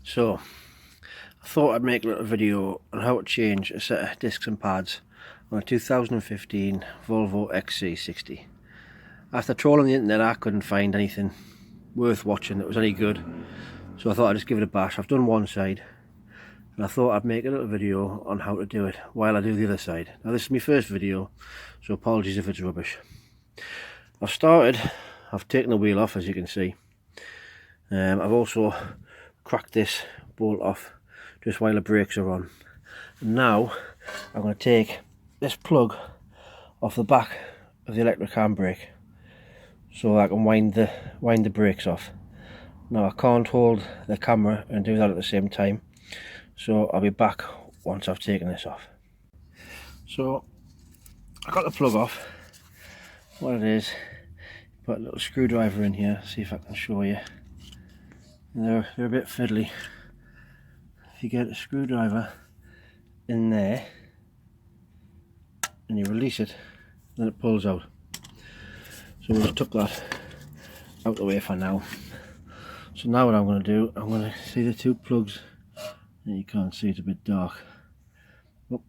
So I thought I'd make a little video on how to change a set of discs and pads on a 2015 Volvo XC60. After trawling the internet, I couldn't find anything worth watching that was any good, so I thought I'd just give it a bash. I've done one side and I thought I'd make a little video on how to do it while I do the other side. Now this is my first video, so apologies if it's rubbish. I've taken the wheel off, as you can see. I've also cracked this bolt off just while the brakes are on. And now I'm going to take this plug off the back of the electric handbrake so I can wind the brakes off. Now I can't hold the camera and do that at the same time, so I'll be back once I've taken this off. So I got the plug off. What it is, put a little screwdriver in here, see if I can show you. They're a bit fiddly. If you get a screwdriver in there and you release it, then it pulls out. So we'll just tuck that out the way for now. So now what I'm going to do, I'm going to see the two plugs, and you can't see, it's a bit dark. Oh,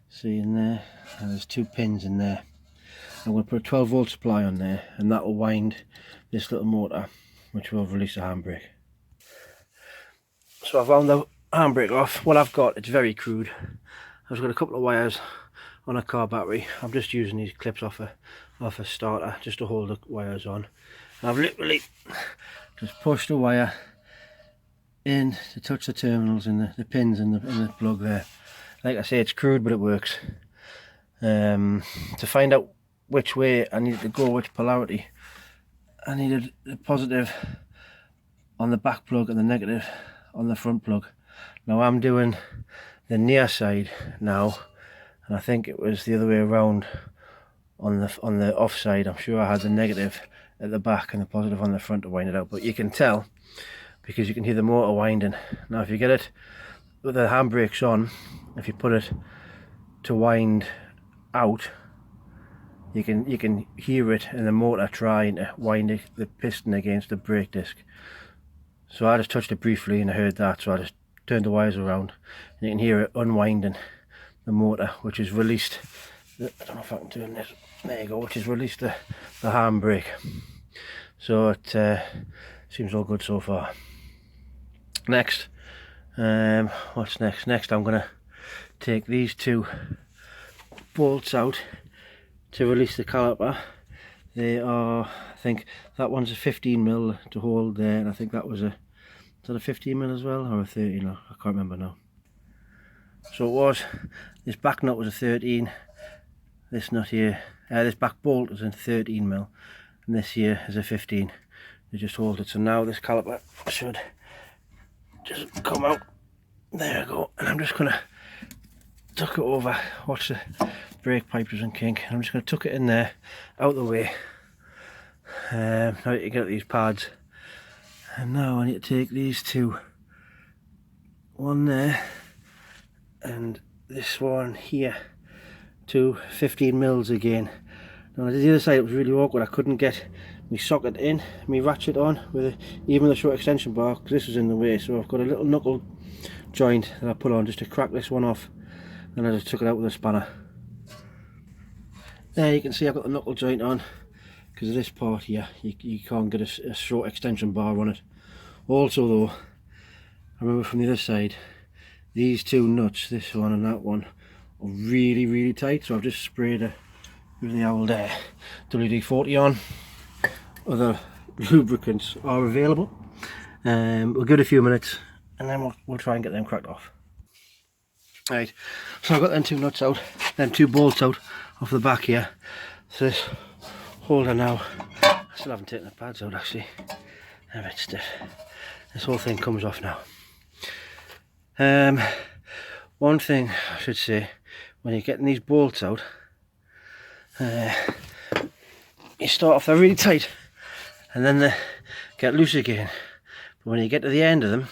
see in there, and there's two pins in there. I'm going to put a 12 volt supply on there, and that will wind this little motor, which will release the handbrake. So I've wound the handbrake off. What I've got, it's very crude. I've just got a couple of wires on a car battery. I'm just using these clips off a starter just to hold the wires on. And I've literally just pushed the wire in to touch the terminals and the pins in the plug there. Like I say, it's crude, but it works. To find out which way I needed to go, which polarity, I needed the positive on the back plug and the negative on the front plug. Now I'm doing the near side now, and I think it was the other way around on the off side. I'm sure I had the negative at the back and the positive on the front to wind it out, but you can tell because you can hear the motor winding. Now if you get it with the handbrakes on, if you put it to wind out, you can hear it in the motor trying to wind the piston against the brake disc. So I just touched it briefly and I heard that, so I just turned the wires around and you can hear it unwinding the motor, which has released I don't know if I can turn this, there you go, which has released the handbrake. So it seems all good so far. Next, what's next? Next I'm going to take these two bolts out to release the caliper. They are, I think that one's a 15mm to hold there, and I think that was is that a 15mm as well, or a 13? I can't remember now. So it was, this back nut was a 13, this nut here, this back bolt is a 13mm, and this here is a 15. They just hold it. So now this caliper should just come out. There we go. And I'm just gonna tuck it over. Watch the brake pipe doesn't kink. I'm just gonna tuck it in there, out the way. Now you get these pads, and now I need to take these two, one there and this one here, to 15mm again. Now the other side, it was really awkward. I couldn't get my socket in, my ratchet on with even the short extension bar because this was in the way. So I've got a little knuckle joint that I put on just to crack this one off, and I just took it out with a spanner. There you can see I've got the knuckle joint on because of this part here. You can't get a short extension bar on it. Also though, I remember from the other side, these two nuts, this one and that one, are really tight, so I've just sprayed it with the old WD-40 on. Other lubricants are available. We'll give it a few minutes and then we'll try and get them cracked off. Right, so I've got them two nuts out, them two bolts out off the back here. So this holder now, I still haven't taken the pads out actually, they're a bit stiff. This whole thing comes off now. One thing I should say, when you're getting these bolts out, you start off, they're really tight and then they get loose again, but when you get to the end of them,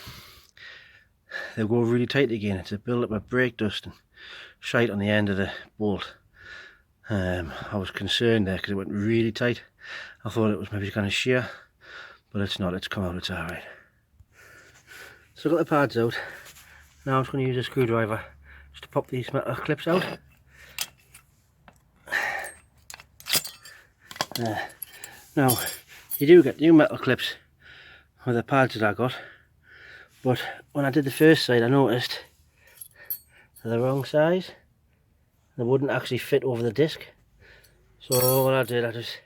they go really tight again. It's a build up of brake dust and shite on the end of the bolt. I was concerned there because it went really tight. I thought it was maybe kind of shear, but it's not, it's come out, it's alright. So I've got the pads out. Now I'm just going to use a screwdriver just to pop these metal clips out. Now, you do get new metal clips with the pads that I got, but when I did the first side I noticed they're the wrong size. They wouldn't actually fit over the disc. So what I did, I just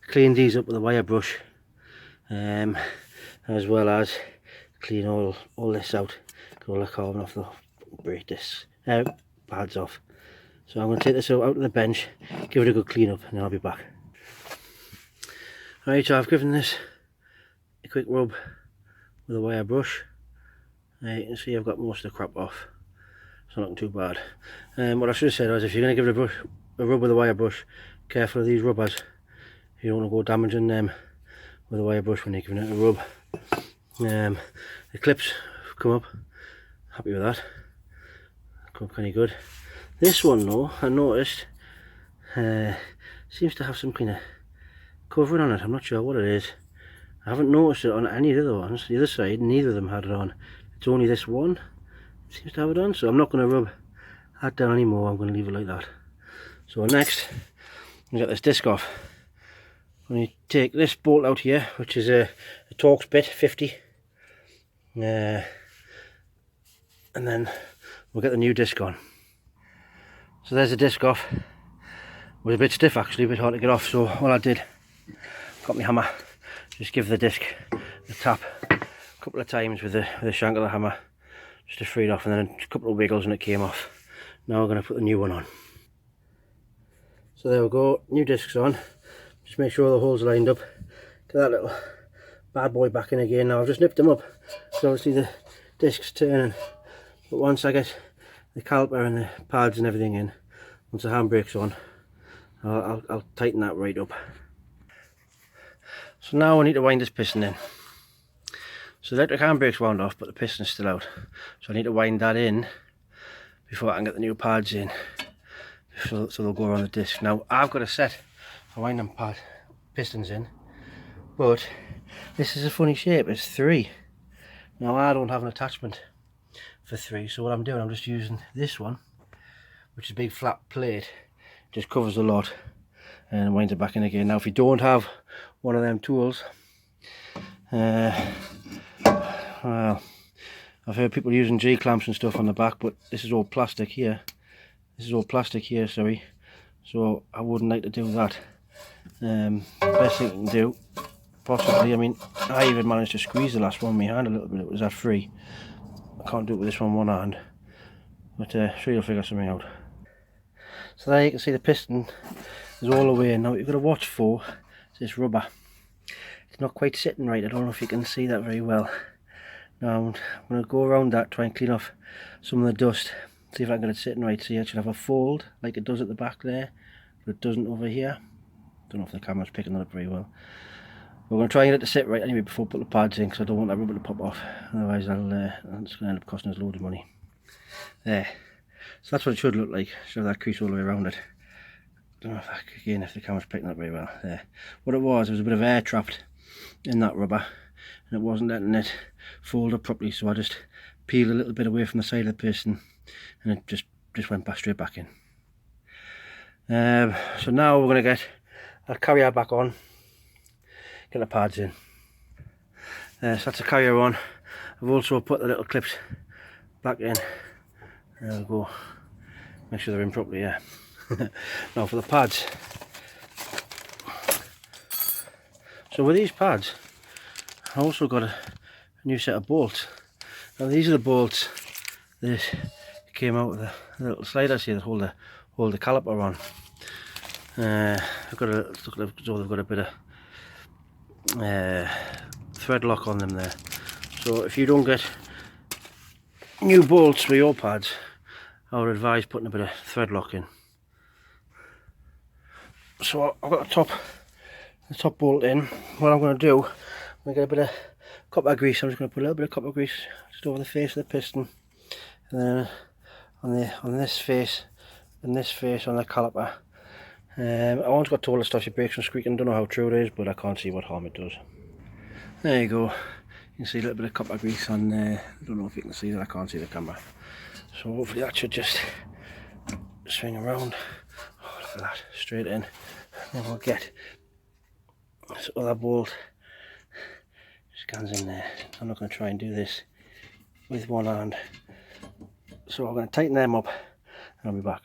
cleaned these up with a wire brush, as well as clean all this out, get all the carbon off the brake discs, pads off. So I'm going to take this out to the bench, give it a good clean up, and then I'll be back. Right, so I've given this a quick rub with a wire brush. You can see I've got most of the crap off. It's not looking too bad. What I should have said was, if you're going to give it a rub with a wire brush, careful of these rubbers. You don't want to go damaging them with a wire brush when you're giving it a rub. The clips have come up, happy with that. Come up kind of good. This one though, I noticed, seems to have some kind of covering on it. I'm not sure what it is. I haven't noticed it on any of the other ones. The other side, neither of them had it on. It's only this one seems to have it on, so I'm not going to rub that down anymore. I'm going to leave it like that. So next, I'm going to get this disc off. I'm going to take this bolt out here, which is a Torx bit 50, and then we'll get the new disc on. So there's the disc off. It was a bit stiff actually, a bit hard to get off, so what I did, got my hammer, just give the disc a tap a couple of times with the shank of the hammer, just to free it off, and then a couple of wiggles and it came off. Now we're going to put the new one on. So there we go, new discs on. Just make sure the holes are lined up. Get that little bad boy back in again. Now I've just nipped them up, so obviously the disc's turning, but once I get the caliper and the pads and everything in, once the handbrake's on, I'll tighten that right up. So now I need to wind this piston in. So the electric handbrake's wound off, but the piston's still out. So I need to wind that in before I can get the new pads in, so they'll go around the disc. Now I've got a set for winding pistons in, but this is a funny shape, it's 3. Now I don't have an attachment for 3, so what I'm doing, I'm just using this one, which is a big flat plate, just covers the lot and winds it back in again. Now if you don't have one of them tools, well, I've heard people using G-clamps and stuff on the back, but this is all plastic here. This is all plastic here, sorry. So I wouldn't like to do that. Best thing you can do, possibly, I mean, I even managed to squeeze the last one with my hand a little bit. It was that free. I can't do it with this one hand, but sure you'll figure something out. So there you can see the piston is all the way in. Now what you've got to watch for is this rubber. It's not quite sitting right. I don't know if you can see that very well. Now I'm going to go around that, try and clean off some of the dust, see if I can get it sitting right. See, it should have a fold like it does at the back there, but it doesn't over here. Don't know if the camera's picking that up very well. We're going to try and get it to sit right anyway before we put the pads in, because I don't want that rubber to pop off. Otherwise it's going to end up costing us loads of money. There. So that's what it should look like. Should have that crease all the way around it. Don't know if the camera's picking that up very well. There. What it was a bit of air trapped in that rubber, and it wasn't letting it fold up properly, so I just peeled a little bit away from the side of the piston, and it just went back straight back in. So now we're going to get our carrier back on, get the pads in. So that's the carrier on. I've also put the little clips back in. There we go. Make sure they're in properly, yeah. Now for the pads. So with these pads, I also got a new set of bolts. Now these are the bolts that came out with the little sliders here that hold the caliper on. I've got they've got a bit of thread lock on them there. So if you don't get new bolts for your pads, I would advise putting a bit of thread lock in. So I've got the top bolt in. What I'm going to do, I'm going to get a bit of copper grease. I'm just going to put a little bit of copper grease just over the face of the piston, and then on this face and this face on the caliper. I once got told it stops your brakes from squeaking. Don't know how true it is, but I can't see what harm it does. There you go. You can see a little bit of copper grease on there. I don't know if you can see that, I can't see the camera. So hopefully that should just swing around. Oh, look at that, straight in. Then we'll get this other bolt, scans in there. I'm not going to try and do this with one hand. So I'm going to tighten them up and I'll be back.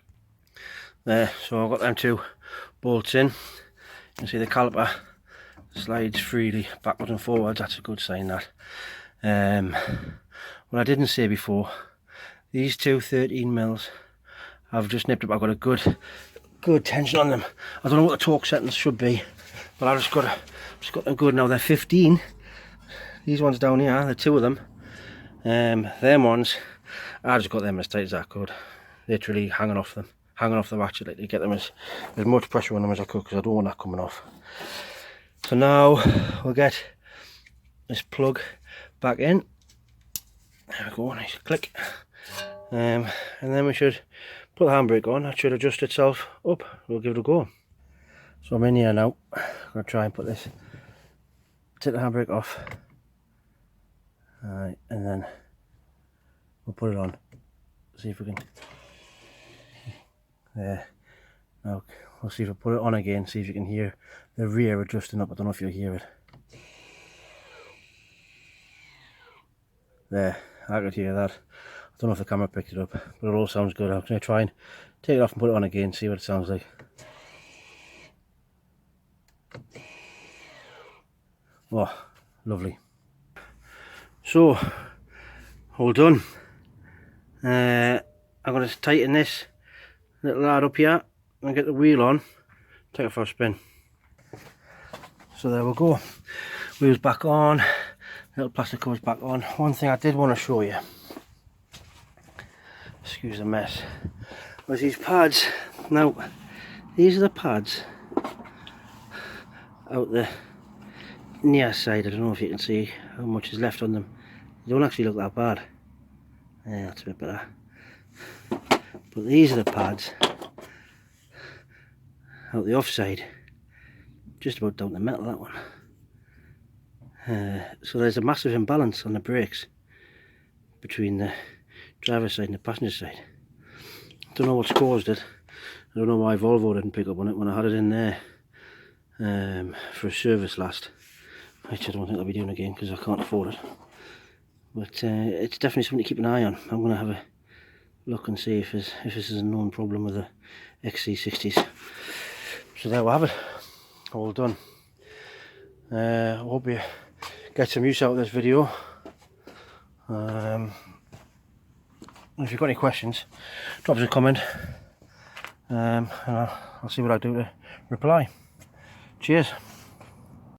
There, so I've got them two bolts in. You can see the caliper slides freely backwards and forwards. That's a good sign, that. What I didn't say before, these two 13 mils I've just nipped up. I've got a good tension on them. I don't know what the torque settings should be, but I've just got them good now. They're 15. These ones down here, the two of them. Them ones, I just got them as tight as I could. Literally hanging off the ratchet, like, to get them as much pressure on them as I could, because I don't want that coming off. So now we'll get this plug back in. There we go, nice click. And then we should put the handbrake on. That should adjust itself up. We'll give it a go. So I'm in here now. I'm going to try and put this, take the handbrake off. Alright, and then we'll put it on. See if we can. There. Now we'll see if I put it on again, see if you can hear the rear adjusting up. I don't know if you'll hear it. There, I could hear that. I don't know if the camera picked it up, but it all sounds good. I'm going to try and take it off and put it on again, see what it sounds like. Oh, lovely. So, all done. I'm going to tighten this little lad up here and get the wheel on, take it for a spin. So there we go, wheels back on, little plastic covers back on. One thing I did want to show you, excuse the mess, was these pads. Now these are the pads out the near side. I don't know if you can see how much is left on them. They don't actually look that bad. Yeah, that's a bit better. But these are the pads out the offside, just about down the metal, that one. So there's a massive imbalance on the brakes between the driver's side and the passenger side. I don't know what's caused it. I don't know why Volvo didn't pick up on it when I had it in there for a service last, which I don't think I'll be doing again because I can't afford it. But it's definitely something to keep an eye on. I'm going to have a look and see if this is a known problem with the XC60s. So there we have it, all done. I hope you get some use out of this video. If you've got any questions, drop us a comment, and I'll see what I do to reply. Cheers.